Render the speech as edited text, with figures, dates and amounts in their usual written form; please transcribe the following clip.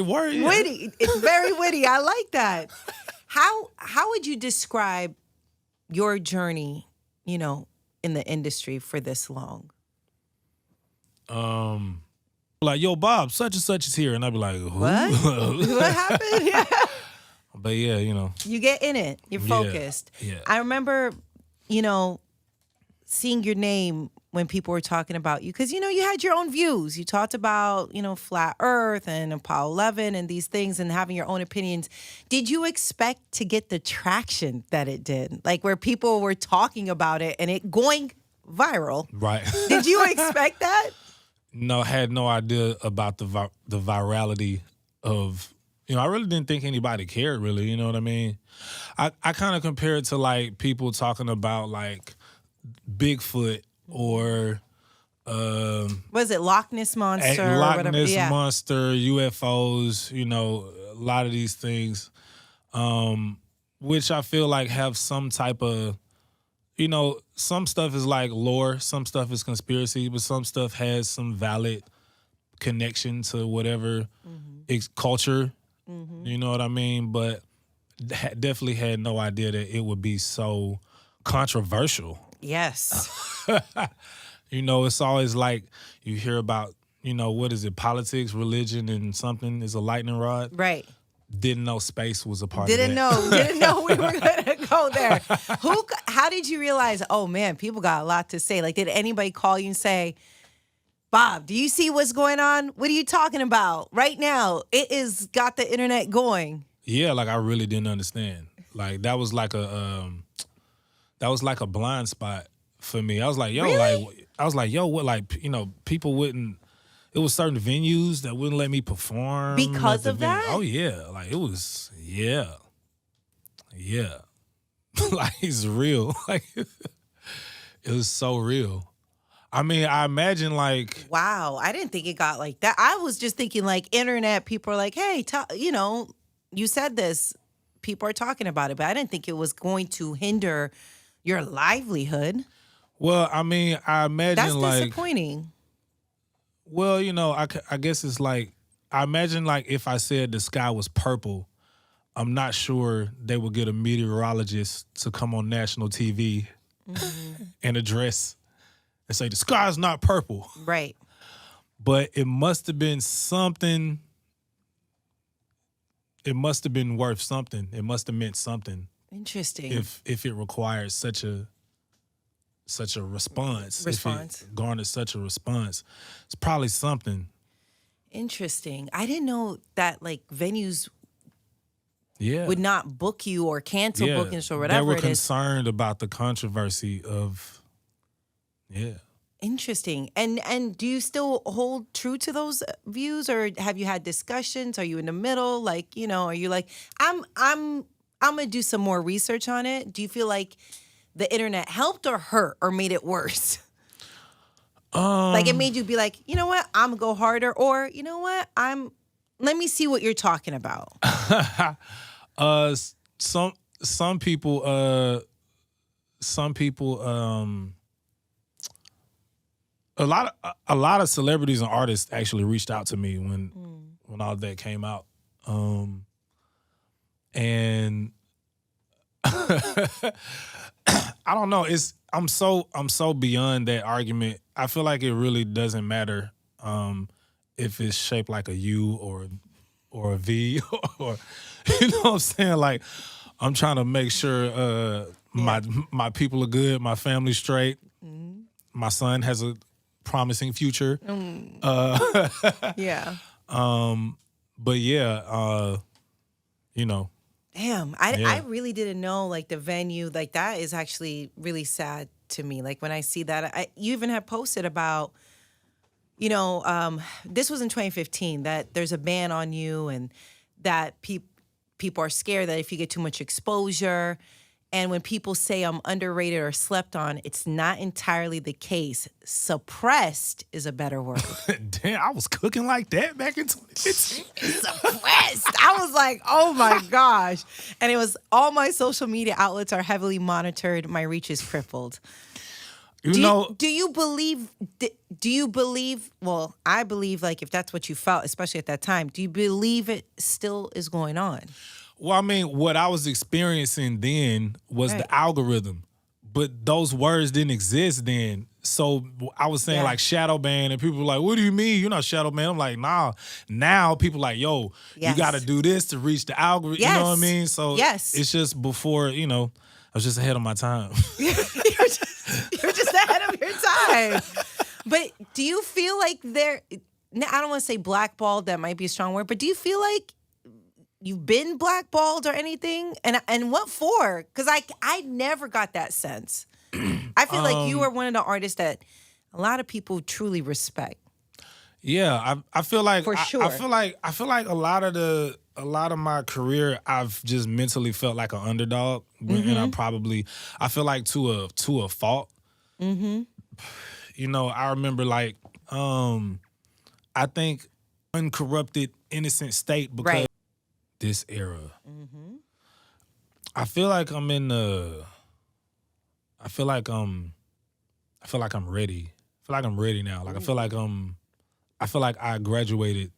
Word, yeah. Witty. It's very witty. I like that. How would you describe your journey, in the industry for this long? Like, yo, Bob, such and such is here. And I'd be like, who? What? What happened? Yeah. But yeah, You get in it. You're focused. Yeah. I remember, seeing your name when people were talking about you. Because, you had your own views. You talked about, Flat Earth and Apollo 11 and these things and having your own opinions. Did you expect to get the traction that it did? Like where people were talking about it and it going viral. Right. Did you expect that? No, I had no idea about the virality of, I really didn't think anybody cared, really, you know what I mean? I kind of compare it to, like, people talking about, like, Bigfoot or... was it Loch Ness Monster or Loch whatever? Ness Yeah. Monster, UFOs, a lot of these things, which I feel like have some type of... some stuff is like lore, some stuff is conspiracy, but some stuff has some valid connection to whatever culture. You know what I mean? But definitely had no idea that it would be so controversial. Yes. It's always like you hear about, what is it, politics, religion, and something is a lightning rod. Right. Didn't know space was a part Didn't of that. Didn't know we were going to go there. How did you realize, oh, man, people got a lot to say? Like, did anybody call you and say, Bob, do you see what's going on? What are you talking about? Right now, it is got the internet going. Yeah, like I really didn't understand. Like that was like a blind spot for me. I was like, yo, Really? What, like, people wouldn't. It was certain venues that wouldn't let me perform Because of that? Oh yeah, like it was, yeah. Like it's real. Like it was so real. I mean, I imagine like... Wow, I didn't think it got like that. I was just thinking like internet, people are like, hey, you said this. People are talking about it, but I didn't think it was going to hinder your livelihood. Well, I mean, I imagine That's like... disappointing. Well, I guess it's like... I imagine like if I said the sky was purple, I'm not sure they would get a meteorologist to come on national TV and address... and say, the sky's not purple. Right. But it must have been something. It must have been worth something. It must have meant something. Interesting. If it required such a response. If it garnered such a response. It's probably something. Interesting. I didn't know that like venues would not book you or cancel bookings or whatever they were it is. concerned about the controversy of... Yeah. Interesting. And do you still hold true to those views, or have you had discussions? Are you in the middle? Like, are you like, I'm gonna do some more research on it? Do you feel like the internet helped or hurt or made it worse? Like it made you be like, you know what, I'm gonna go harder, or you know what, let me see what you're talking about. Some people a lot of celebrities and artists actually reached out to me when all that came out, and I don't know. I'm so beyond that argument. I feel like it really doesn't matter if it's shaped like a U or a V or you know what I'm saying. Like I'm trying to make sure my people are good, my family's straight, my son has a promising future. Yeah. But yeah, Damn, I really didn't know like the venue, like that is actually really sad to me. Like when I see that, you even have posted about, this was in 2015, that there's a ban on you and that people are scared that if you get too much exposure. And when people say I'm underrated or slept on, it's not entirely the case. Suppressed is a better word. Damn, I was cooking like that back in 2015. Suppressed. I was like, oh my gosh. And it was all my social media outlets are heavily monitored. My reach is crippled. Do you believe? Do you believe? Well, I believe like if that's what you felt, especially at that time, do you believe it still is going on? Well, I mean, what I was experiencing then was Right. the algorithm, but those words didn't exist then. So I was saying Yeah. like shadow ban, and people were like, "What do you mean? You're not shadow ban?" I'm like, "Nah." Now people like, "Yo, Yes. you got to do this to reach the algorithm." You know what I Yes. mean? So Yes. it's just before, I was just ahead of my time. you're just ahead of your time. But do you feel like I don't want to say blackballed, that might be a strong word, but do you feel like you've been blackballed or anything? And what for? Because I never got that sense. I feel like you are one of the artists that a lot of people truly respect. Yeah, I feel like For sure. I feel like a lot of my career I've just mentally felt like an underdog, and I feel like to a fault. Mm-hmm. I remember like I think uncorrupted innocent state because Right. this era. Mm-hmm. I feel like I'm in the I feel like I'm ready. I feel like I'm ready now. Like I feel like I graduated